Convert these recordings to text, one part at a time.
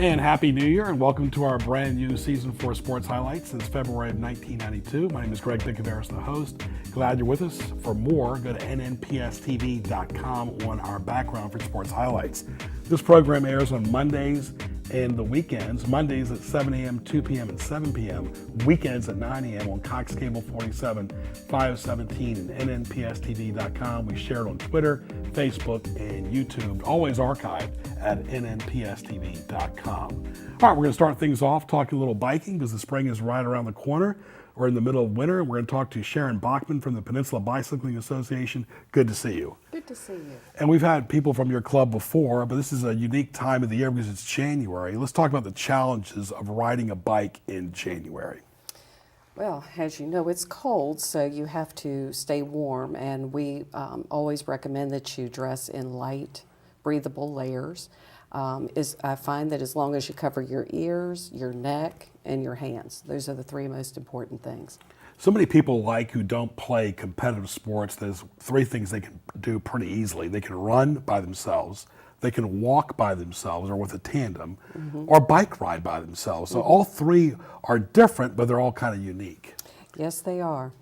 And Happy New Year, and welcome to our brand new Season 4 Sports Highlights since February of 1992. My name is Greg Dickaveris, the host. Glad you're with us. For more, go to nnpstv.com on our background for sports highlights. This program airs on Mondays and the weekends. Mondays at 7 a.m., 2 p.m., and 7 p.m. Weekends at 9 a.m. on Cox Cable 47, 517, and nnpstv.com. We share it on Twitter, Facebook, and YouTube. Always archived at nnpstv.com. All right, we're going to start things off talking a little biking because the spring is right around the corner. We're in the middle of winter, and we're going to talk to Sharon Bachman from the Peninsula Bicycling Association. Good to see you. Good to see you. And we've had people from your club before, but this is a unique time of the year because it's January. Let's talk about the challenges of riding a bike in January. Well, as you know, it's cold, so you have to stay warm, and we always recommend that you dress in light, breathable layers. I find that as long as you cover your ears, your neck, and your hands, those are the three most important things. So many people who don't play competitive sports, there's three things they can do pretty easily. They can run by themselves, they can walk by themselves or with a tandem, or bike ride by themselves. So all three are different, but they're all kind of unique. Yes, they are.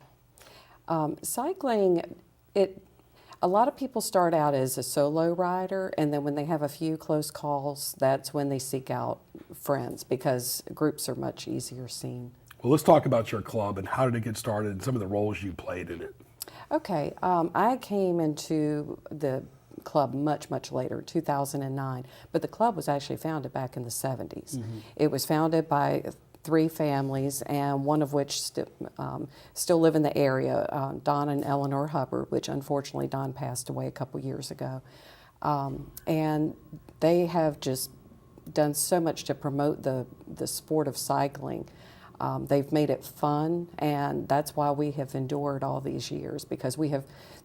Cycling, a lot of people start out as a solo rider, and then when they have a few close calls, that's when they seek out friends because groups are much easier seen. Well, let's talk about your club and how did it get started and some of the roles you played in it. Okay, I came into the club much, much later, 2009, but the club was actually founded back in the 70s. It was founded by three families, and one of which still live in the area, Don and Eleanor Hubbard, which unfortunately Don passed away a couple years ago. And they have just done so much to promote the sport of cycling. They've made it fun, and that's why we have endured all these years, because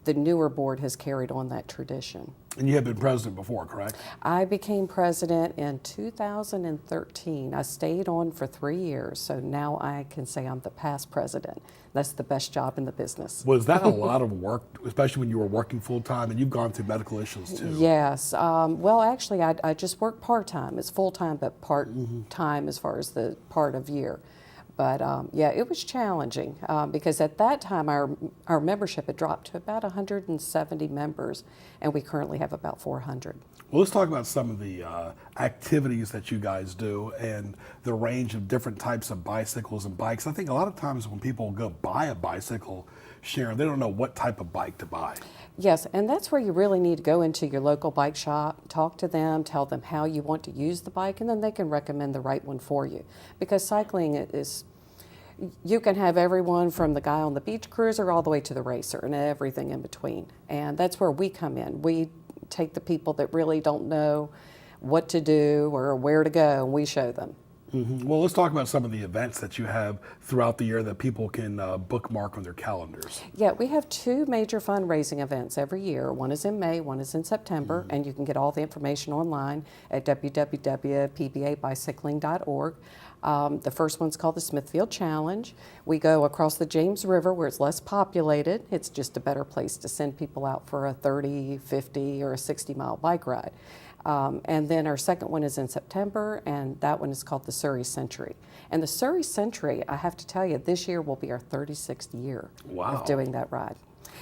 the newer board has carried on that tradition. And you have been president before, correct? I became president in 2013. I stayed on for 3 years, so now I can say I'm the past president. That's the best job in the business. Was that a lot of work, especially when you were working full-time, and you've gone through medical issues too? Yes. Well, actually, I just work part-time. It's full-time, but part-time as far as the part of year. But yeah, it was challenging because at that time our membership had dropped to about 170 members, and we currently have about 400. Well, let's talk about some of the activities that you guys do and the range of different types of bicycles and bikes. I think a lot of times when people go buy a bicycle, Sharon, they don't know what type of bike to buy. Yes, and that's where you really need to go into your local bike shop, talk to them, tell them how you want to use the bike, and then they can recommend the right one for you. Because cycling is, you can have everyone from the guy on the beach cruiser all the way to the racer and everything in between. And that's where we come in. We take the people that really don't know what to do or where to go, and we show them. Well, let's talk about some of the events that you have throughout the year that people can bookmark on their calendars. Yeah, we have two major fundraising events every year. One is in May, one is in September, and you can get all the information online at www.pbabicycling.org. The first one's called the Smithfield Challenge. We go across the James River where it's less populated. It's just a better place to send people out for a 30, 50, or a 60-mile bike ride. And then our second one is in September, and that one is called the Surrey Century. And the Surrey Century, I have to tell you, this year will be our 36th year of doing that ride.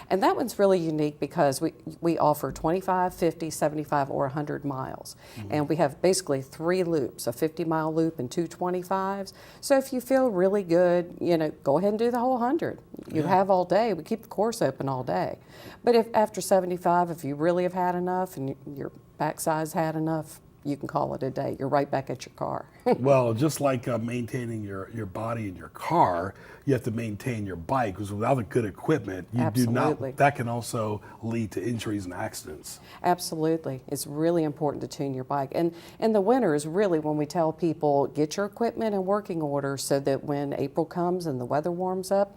And that one's really unique because we offer 25, 50, 75, or 100 miles. And we have basically three loops, a 50-mile loop and two 25s. So if you feel really good, go ahead and do the whole 100. You have all day. We keep the course open all day. But if after 75, if you really have had enough and your backside's had enough, you can call it a day. You're right back at your car. Well, just like maintaining your body in your car, you have to maintain your bike, because without a good equipment, you do not. That can also lead to injuries and accidents. Absolutely. It's really important to tune your bike. And in the winter is really when we tell people, get your equipment in working order so that when April comes and the weather warms up,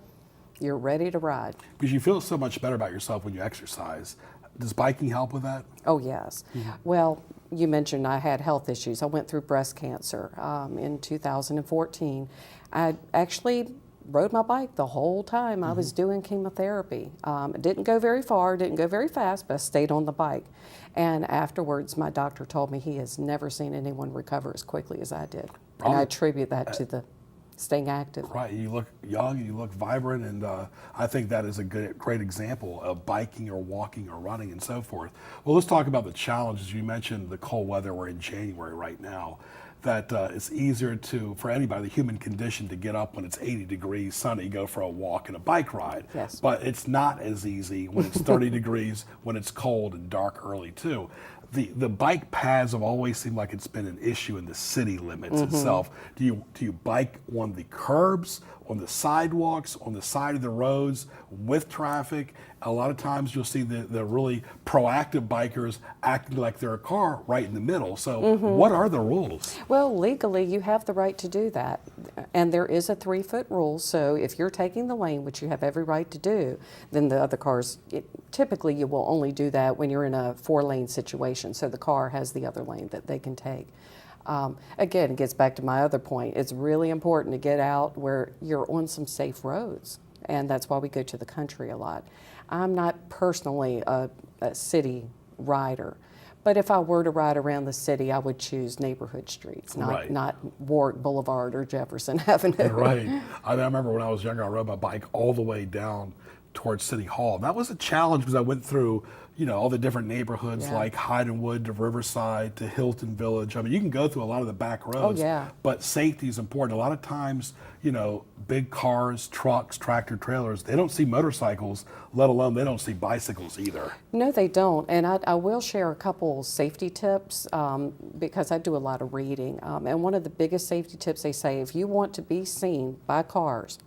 you're ready to ride. Because you feel so much better about yourself when you exercise. Does biking help with that? Oh, yes. Well, you mentioned I had health issues. I went through breast cancer in 2014. I actually rode my bike the whole time I was doing chemotherapy. It didn't go very far, didn't go very fast, but I stayed on the bike. And afterwards, my doctor told me he has never seen anyone recover as quickly as I did. And I attribute that to the staying active. Right, you look young, you look vibrant, and I think that is a great example of biking or walking or running and so forth. Well, let's talk about the challenges. You mentioned the cold weather. We're in January right now. That it's easier for anybody, the human condition, to get up when it's 80 degrees, sunny, go for a walk and a bike ride. Yes. But it's not as easy when it's 30 degrees, when it's cold and dark early too. The bike paths have always seemed like it's been an issue in the city limits itself. Do you bike on the curbs, on the sidewalks, on the side of the roads with traffic? A lot of times you'll see the really proactive bikers acting like they're a car right in the middle. So what are the rules? Well, legally, you have the right to do that. And there is a 3-foot rule. So if you're taking the lane, which you have every right to do, then the other cars, typically you will only do that when you're in a 4-lane situation. So the car has the other lane that they can take. Again, it gets back to my other point. It's really important to get out where you're on some safe roads. And that's why we go to the country a lot. I'm not personally a city rider, but if I were to ride around the city, I would choose neighborhood streets, not Warwick Boulevard or Jefferson Avenue. Right. I remember when I was younger, I rode my bike all the way down towards City Hall. And that was a challenge because I went through, all the different neighborhoods like Hydenwood to Riverside to Hilton Village. I mean, you can go through a lot of the back roads, but safety is important. A lot of times, big cars, trucks, tractor trailers, they don't see motorcycles, let alone they don't see bicycles either. No, they don't. And I will share a couple safety tips because I do a lot of reading. And one of the biggest safety tips they say, if you want to be seen by cars,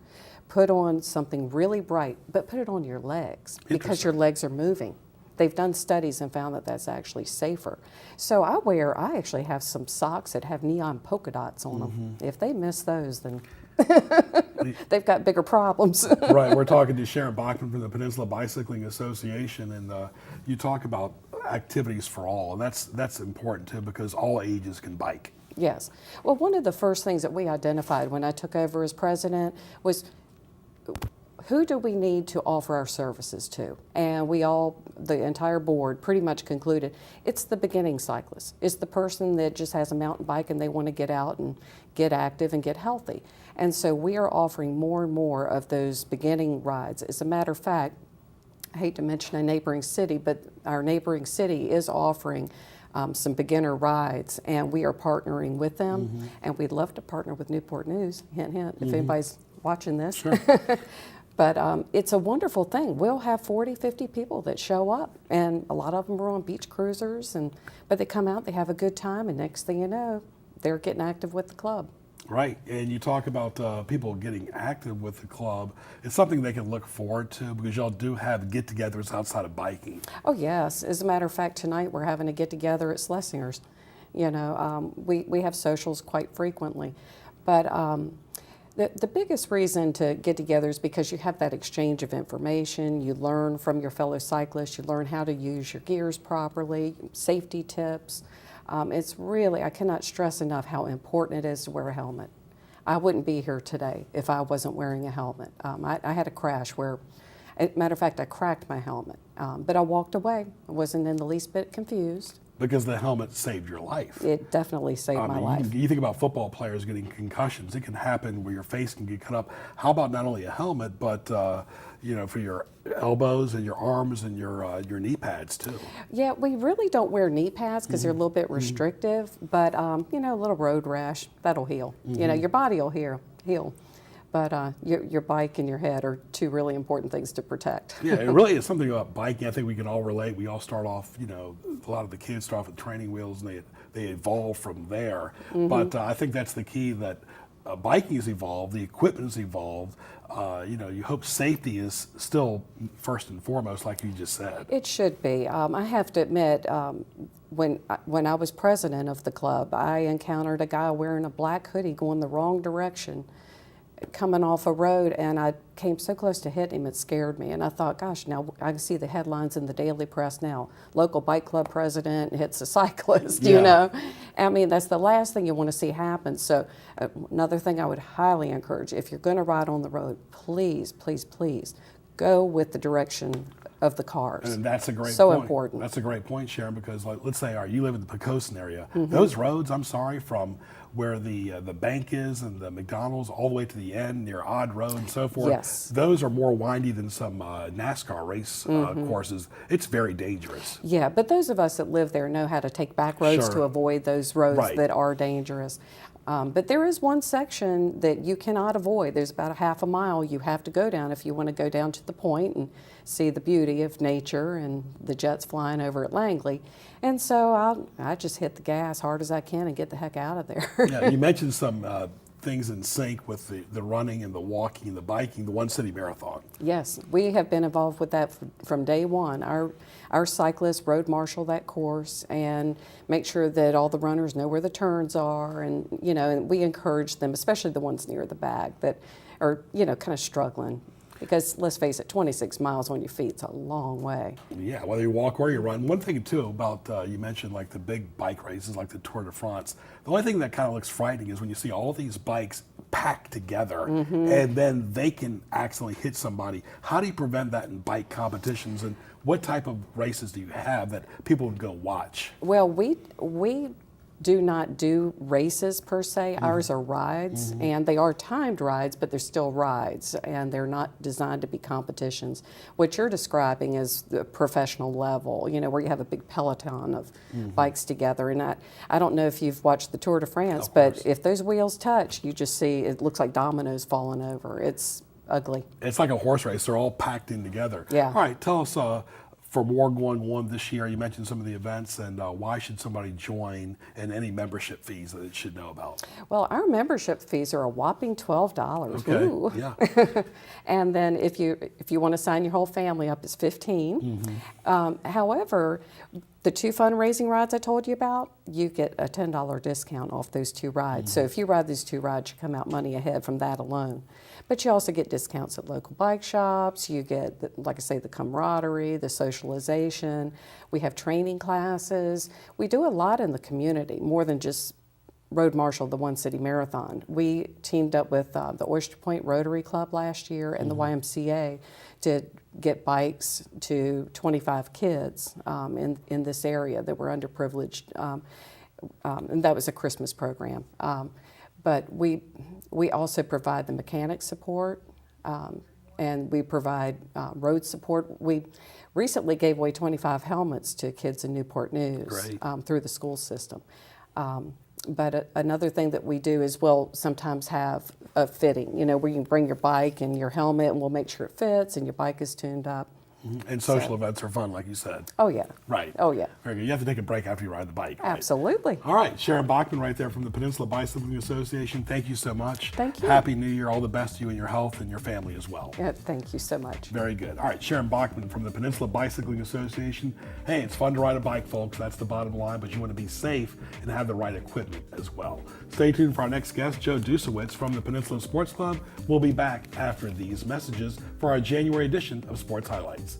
put on something really bright, but put it on your legs because your legs are moving. They've done studies and found that that's actually safer. So I actually have some socks that have neon polka dots on them. If they miss those, then they've got bigger problems. Right, we're talking to Sharon Bachman from the Peninsula Bicycling Association, and you talk about activities for all, and that's important too because all ages can bike. Yes. Well, one of the first things that we identified when I took over as president was who do we need to offer our services to? And the entire board pretty much concluded it's the beginning cyclist. It's the person that just has a mountain bike and they want to get out and get active and get healthy. And so we are offering more and more of those beginning rides. As a matter of fact, I hate to mention a neighboring city, but our neighboring city is offering some beginner rides, and we are partnering with them. And we'd love to partner with Newport News, hint, hint, if anybody's watching this. Sure. But it's a wonderful thing. We'll have 40, 50 people that show up, and a lot of them are on beach cruisers, but they come out, they have a good time, and next thing you know, they're getting active with the club. Right, and you talk about people getting active with the club. It's something they can look forward to because y'all do have get-togethers outside of biking. Oh yes, as a matter of fact, tonight we're having a get-together at Schlesinger's. We have socials quite frequently, but the biggest reason to get together is because you have that exchange of information. You learn from your fellow cyclists. You learn how to use your gears properly, safety tips. It's really, I cannot stress enough how important it is to wear a helmet. I wouldn't be here today if I wasn't wearing a helmet. I had a crash where, matter of fact, I cracked my helmet, but I walked away. I wasn't in the least bit confused. Because the helmet saved your life. It definitely saved my life. You think about football players getting concussions. It can happen where your face can get cut up. How about not only a helmet, but for your elbows and your arms and your knee pads too? Yeah, we really don't wear knee pads because they're a little bit restrictive. But a little road rash that'll heal. Your body will heal. But your bike and your head are two really important things to protect. Yeah, it really is something about biking. I think we can all relate. We all start off, a lot of the kids start off with training wheels and they evolve from there. But I think that's the key, that biking has evolved, the equipment has evolved. You hope safety is still first and foremost, like you just said. It should be. I have to admit, when I was president of the club, I encountered a guy wearing a black hoodie going the wrong direction. coming off a road, and I came so close to hitting him, it scared me. And I thought, gosh, now I can see the headlines in the daily press now. Local bike club president hits a cyclist, you know. I mean, that's the last thing you want to see happen. So another thing I would highly encourage, if you're going to ride on the road, please, please, please go with the direction of the cars. And that's a great so point. important. That's a great point, Sharon, because like, let's say, you live in the Pocosin area. Those roads, I'm sorry, from where the bank is and the McDonald's all the way to the end near Odd Road and so forth. Yes. Those are more windy than some NASCAR race courses. It's very dangerous. Yeah, but those of us that live there know how to take back roads Sure. to avoid those roads Right. that are dangerous. But there is one section that you cannot avoid. There's about a half a mile you have to go down if you want to go down to the point and see the beauty of nature and the jets flying over at Langley. And so I just hit the gas hard as I can and get the heck out of there. Yeah, you mentioned some things in sync with the running and the walking and the biking, the One City Marathon. Yes, we have been involved with that from day one. Our cyclists road marshal that course and make sure that all the runners know where the turns are, and and we encourage them, especially the ones near the back that are kind of struggling. Because let's face it, 26 miles on your feet is a long way. Yeah, whether you walk or you run. One thing too about you mentioned like the big bike races like the Tour de France. The only thing that kind of looks frightening is when you see all these bikes packed together and then they can accidentally hit somebody. How do you prevent that in bike competitions, and what type of races do you have that people would go watch? Well, we do not do races per se. Ours are rides, and they are timed rides, but they're still rides, and they're not designed to be competitions. What you're describing is the professional level, where you have a big peloton of bikes together. And I don't know if you've watched the Tour de France, but if those wheels touch, you just see it looks like dominoes falling over. It's ugly. It's like a horse race. They're all packed in together. Yeah. All right, tell us for more going on this year. You mentioned some of the events, and why should somebody join, and any membership fees that it should know about? Well, our membership fees are a whopping $12. Okay. Ooh. Yeah. And then if you want to sign your whole family up, it's $15. However, the 2 fundraising rides I told you about, you get a $10 discount off those 2 rides. So if you ride these 2 rides, you come out money ahead from that alone. But you also get discounts at local bike shops. You get, like I say, the camaraderie, the socialization. We have training classes. We do a lot in the community, more than just road marshal the One City Marathon. We teamed up with the Oyster Point Rotary Club last year and the YMCA to get bikes to 25 kids in this area that were underprivileged, and that was a Christmas program. But we also provide the mechanic support, and we provide road support. We recently gave away 25 helmets to kids in Newport News through the school system. But another thing that we do is we'll sometimes have a fitting, where you can bring your bike and your helmet, and we'll make sure it fits and your bike is tuned up. And social events are fun, like you said. Oh, yeah. Right. Oh, yeah. Very good. You have to take a break after you ride the bike. Right? Absolutely. All right, Sharon Bachman right there from the Peninsula Bicycling Association. Thank you so much. Thank you. Happy New Year. All the best to you and your health and your family as well. Yeah, thank you so much. Very good. All right, Sharon Bachman from the Peninsula Bicycling Association. Hey, it's fun to ride a bike, folks. That's the bottom line, but you want to be safe and have the right equipment as well. Stay tuned for our next guest, Joe Dusewitz from the Peninsula Sports Club. We'll be back after these messages for our January edition of Sports Highlights.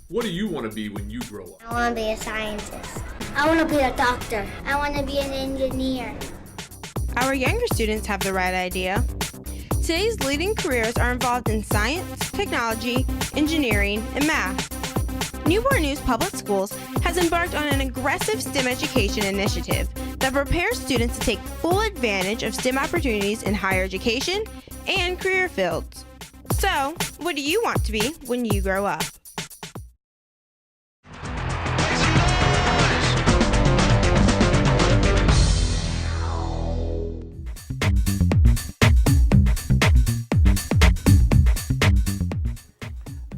What do you want to be when you grow up? I want to be a scientist. I want to be a doctor. I want to be an engineer. Our younger students have the right idea. Today's leading careers are involved in science, technology, engineering, and math. Newport News Public Schools has embarked on an aggressive STEM education initiative that prepares students to take full advantage of STEM opportunities in higher education and career fields. So, what do you want to be when you grow up?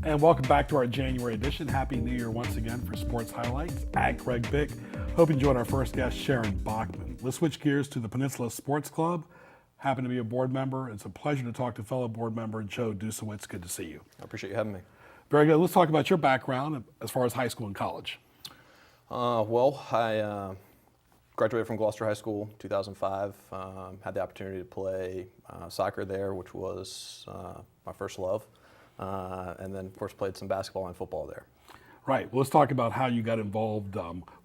And welcome back to our January edition. Happy New Year once again for Sports Highlights. At Greg Bick. Hope you enjoyed our first guest, Sharon Bachman. Let's switch gears to the Peninsula Sports Club. happen to be a board member. It's a pleasure to talk to fellow board member Joe Dusewitz. Good to see you. I appreciate you having me. Very good. Let's talk about your background as far as high school and college. I graduated from Gloucester High School 2005. Had the opportunity to play soccer there, which was my first love. And then, of course, played some basketball and football there. Right. Well, let's talk about how you got involved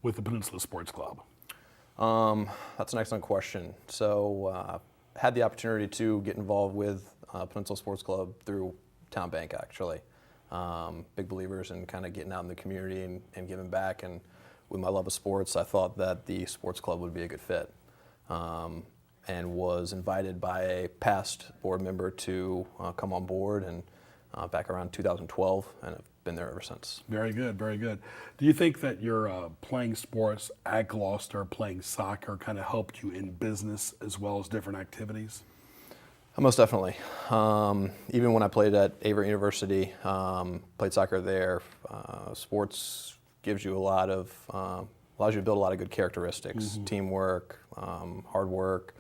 with the Peninsula Sports Club. That's an excellent question. So, had the opportunity to get involved with Peninsula Sports Club through Town Bank, actually. Big believers in kind of getting out in the community and giving back. And with my love of sports, I thought that the sports club would be a good fit. And was invited by a past board member to come on board and back around 2012, and have been there ever since. Very good, very good. Do you think that your playing sports at Gloucester, playing soccer, kind of helped you in business as well as different activities? Most definitely. Even when I played at Avery University, played soccer there, sports gives you allows you to build a lot of good characteristics, teamwork, hard work,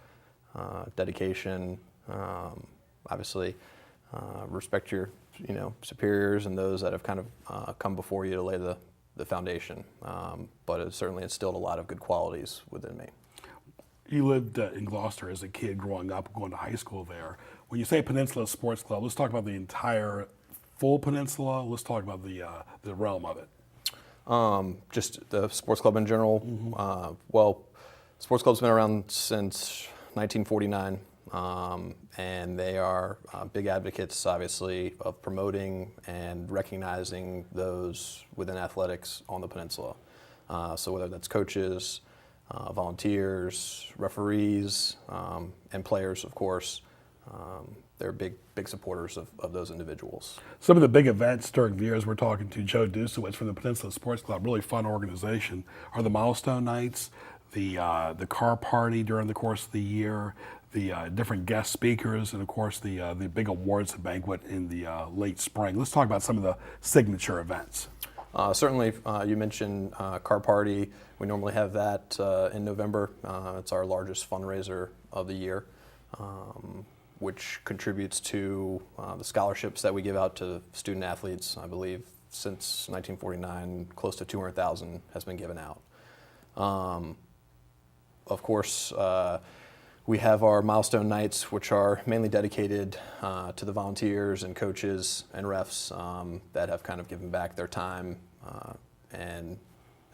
dedication, obviously respect your superiors and those that have kind of come before you to lay the foundation. But it certainly instilled a lot of good qualities within me. You lived in Gloucester as a kid growing up, going to high school there. When you say Peninsula Sports Club, let's talk about the entire full peninsula. Let's talk about the realm of it. Just the sports club in general. Well, sports club's been around since 1949, and they are big advocates, obviously, of promoting and recognizing those within athletics on the peninsula. So whether that's coaches, volunteers, referees, and players, of course, they're big supporters of those individuals. Some of the big events during the years, we're talking to Joe Dusewitz from the Peninsula Sports Club, really fun organization, are the milestone nights, the car party during the course of the year, the different guest speakers, and of course the big awards banquet in the late spring. Let's talk about some of the signature events. Certainly, you mentioned car party. We normally have that in November. It's our largest fundraiser of the year, which contributes to the scholarships that we give out to student athletes. I believe since 1949, close to 200,000 has been given out. Of course, we have our milestone nights, which are mainly dedicated to the volunteers and coaches and refs that have kind of given back their time and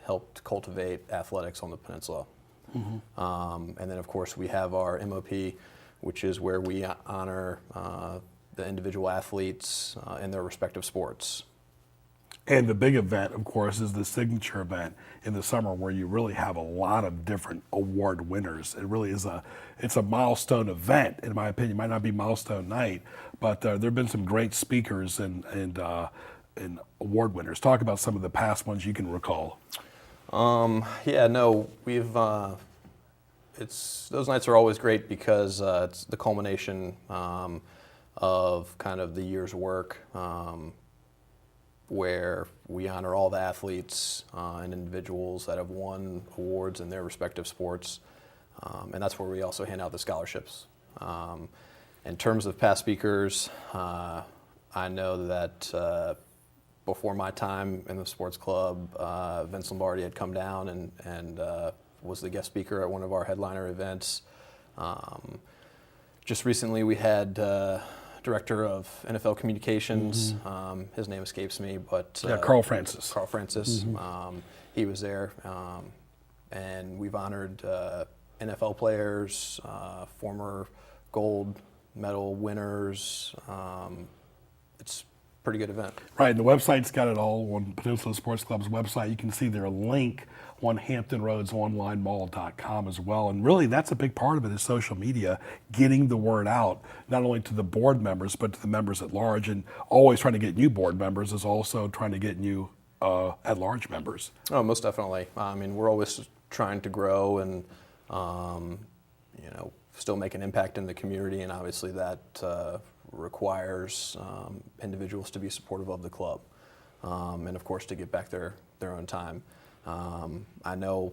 helped cultivate athletics on the peninsula. And then, of course, we have our MOP, which is where we honor the individual athletes in their respective sports. And the big event, of course, is the signature event in the summer, where you really have a lot of different award winners. It really is it's a milestone event, in my opinion. It might not be milestone night, but there have been some great speakers and award winners. Talk about some of the past ones you can recall. We've those nights are always great because it's the culmination of kind of the year's work. Where we honor all the athletes and individuals that have won awards in their respective sports. And that's where we also hand out the scholarships. In terms of past speakers, I know that before my time in the sports club, Vince Lombardi had come down and was the guest speaker at one of our headliner events. Just recently we had Director of NFL Communications. His name escapes me, but Carl Francis. Carl Francis. He was there, and we've honored NFL players, former gold medal winners. It's a pretty good event. Right, and the website's got it all on Peninsula Sports Club's website. You can see their link on HamptonRoadsOnlineMall.com as well. And really, that's a big part of it, is social media, getting the word out, not only to the board members, but to the members at large. And always trying to get new board members is also trying to get new at-large members. Oh, most definitely. I mean, we're always trying to grow and, still make an impact in the community. And obviously that requires individuals to be supportive of the club. And, of course, to get back their own time. I know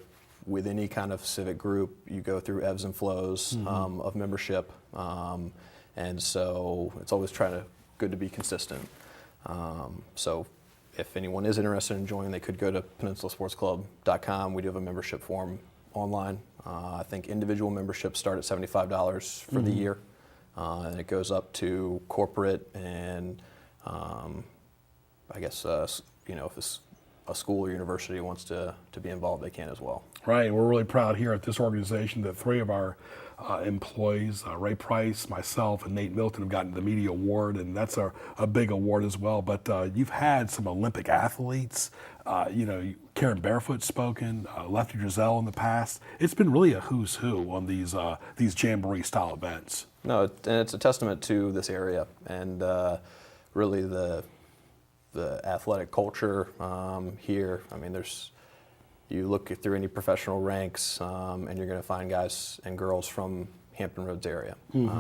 with any kind of civic group, you go through ebbs and flows of membership, and so it's always good to be consistent. So if anyone is interested in joining, they could go to PeninsulaSportsClub.com. We do have a membership form online. I think individual memberships start at $75 for the year, and it goes up to corporate and I guess if a school or university wants to be involved, they can as well. Right, we're really proud here at this organization that 3 of our employees, Ray Price, myself, and Nate Milton, have gotten the Media Award, and that's a big award as well. But you've had some Olympic athletes, Karen Barefoot spoken, Lefty Driesell in the past. It's been really a who's who on these jamboree-style events. No, and it's a testament to this area and really the athletic culture here. I mean, you look through any professional ranks, and you're going to find guys and girls from Hampton Roads area.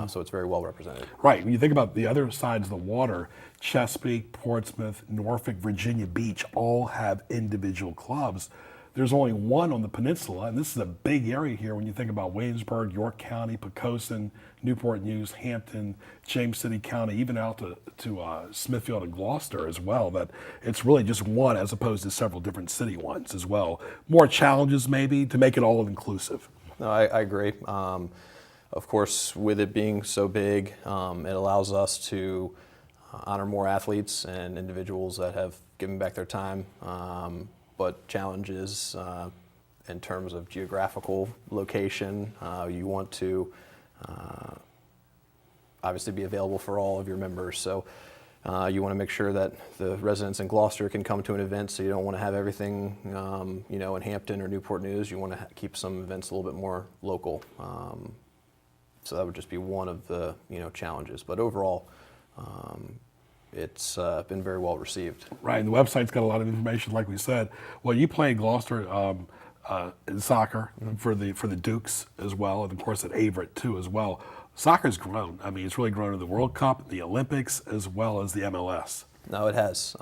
So it's very well represented. Right. When you think about the other sides of the water, Chesapeake, Portsmouth, Norfolk, Virginia Beach all have individual clubs. There's only one on the peninsula, and this is a big area here when you think about Williamsburg, York County, Poquoson, Newport News, Hampton, James City County, even out to Smithfield and Gloucester as well, that it's really just one as opposed to several different city ones as well. More challenges maybe to make it all inclusive. No, I agree. Of course, with it being so big, it allows us to honor more athletes and individuals that have given back their time. But challenges in terms of geographical location, you want to obviously be available for all of your members. So you want to make sure that the residents in Gloucester can come to an event, so you don't want to have everything in Hampton or Newport News. You want to keep some events a little bit more local. So that would just be one of the challenges. But overall, it's been very well received. Right, and the website's got a lot of information, like we said. Well, you play in Gloucester in soccer for the Dukes as well, and of course at Averett too as well. Soccer's grown. I mean, it's really grown in the World Cup, the Olympics, as well as the MLS. No, it has.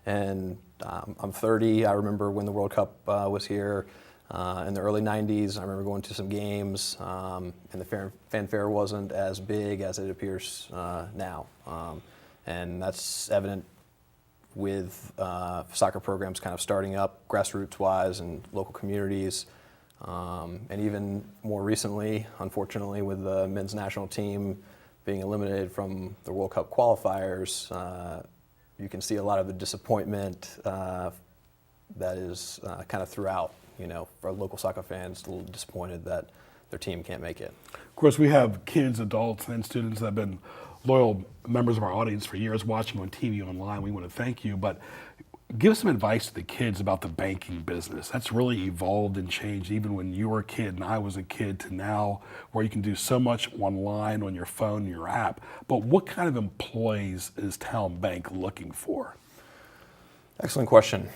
And I'm 30. I remember when the World Cup was here in the early 90s. I remember going to some games, and the fanfare wasn't as big as it appears now. And that's evident with soccer programs kind of starting up grassroots-wise in local communities. And even more recently, unfortunately, with the men's national team being eliminated from the World Cup qualifiers, you can see a lot of the disappointment that is kind of throughout. For local soccer fans, a little disappointed that their team can't make it. Of course, we have kids, adults, and students that have been loyal members of our audience for years, watching on TV, online. We want to thank you, but give some advice to the kids about the banking business. That's really evolved and changed even when you were a kid and I was a kid to now, where you can do so much online on your phone and your app. But what kind of employees is Town Bank looking for? Excellent question.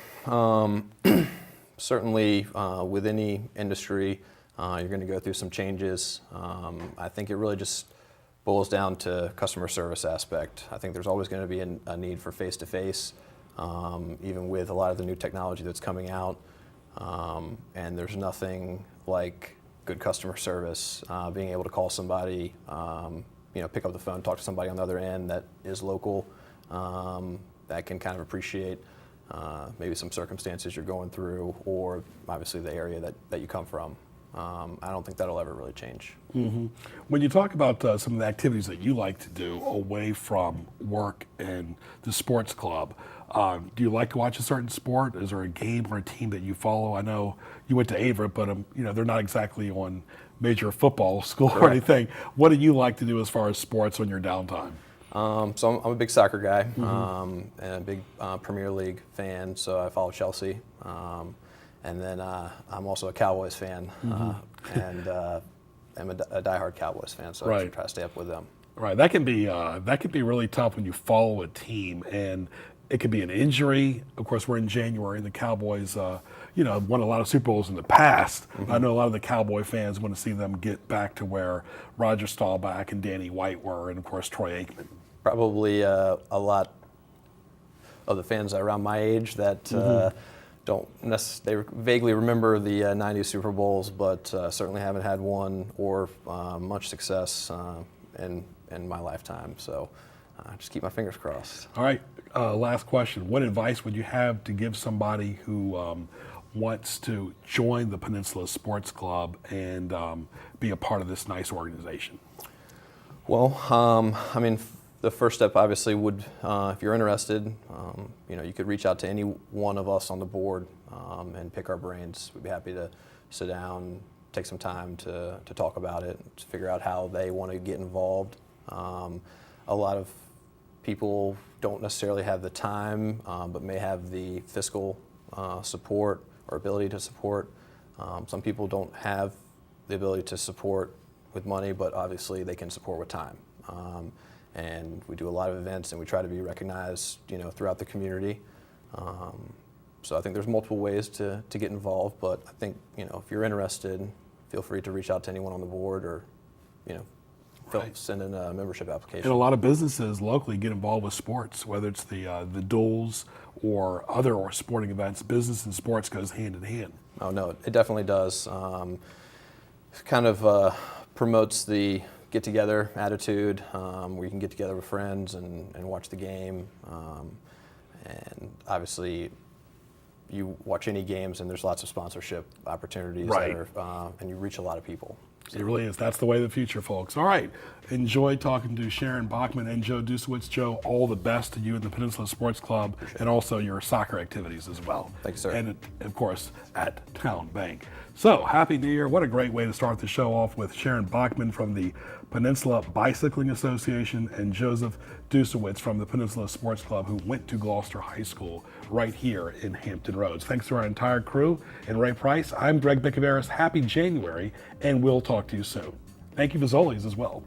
Certainly, with any industry, you're going to go through some changes. I think it really just boils down to customer service aspect. I think there's always going to be a need for face-to-face, even with a lot of the new technology that's coming out. And there's nothing like good customer service, being able to call somebody, pick up the phone, talk to somebody on the other end that is local, that can kind of appreciate maybe some circumstances you're going through, or obviously the area that you come from. I don't think that'll ever really change. Mm-hmm. When you talk about some of the activities that you like to do away from work and the sports club, do you like to watch a certain sport? Is there a game or a team that you follow? I know you went to Averett, but they're not exactly on major football school or anything. What do you like to do as far as sports on your downtime? So I'm a big soccer guy, and a big Premier League fan, so I follow Chelsea. And then I'm also a Cowboys fan, and I'm a diehard Cowboys fan, so I try to stay up with them. Right, that can be really tough when you follow a team, and it could be an injury. Of course, we're in January. The Cowboys, won a lot of Super Bowls in the past. I know a lot of the Cowboy fans want to see them get back to where Roger Staubach and Danny White were, and of course Troy Aikman. Probably a lot of the fans around my age that they vaguely remember the 90s Super Bowls, but certainly haven't had one or much success in my lifetime. So just keep my fingers crossed. All right, last question. What advice would you have to give somebody who wants to join the Peninsula Sports Club and be a part of this nice organization? Well, I mean, the first step obviously would, if you're interested, you could reach out to any one of us on the board and pick our brains. We'd be happy to sit down, take some time to talk about it, to figure out how they want to get involved. A lot of people don't necessarily have the time, but may have the fiscal support or ability to support. Some people don't have the ability to support with money, but obviously they can support with time. And we do a lot of events, and we try to be recognized, throughout the community. So I think there's multiple ways to get involved, but I think, if you're interested, feel free to reach out to anyone on the board or, send in a membership application. And a lot of businesses locally get involved with sports, whether it's the duels or other sporting events. Business and sports goes hand in hand. Oh, no, it definitely does. Kind of promotes the get-together attitude, where you can get together with friends and watch the game. And obviously, you watch any games and there's lots of sponsorship opportunities, Right. And you reach a lot of people. It really is. That's the way of the future, folks. All right. Enjoy talking to Sharon Bachman and Joe Dusewitz. Joe, all the best to you in the Peninsula Sports Club and also your soccer activities as well. Thank you, sir. And, of course, at Town Bank. So, Happy New Year. What a great way to start the show off with Sharon Bachman from the Peninsula Bicycling Association and Joseph Dusewitz from the Peninsula Sports Club, who went to Gloucester High School right here in Hampton Roads. Thanks to our entire crew and Ray Price. I'm Greg Bicaveras. Happy January, and we'll talk to you soon. Thank you, Fazoli's, as well.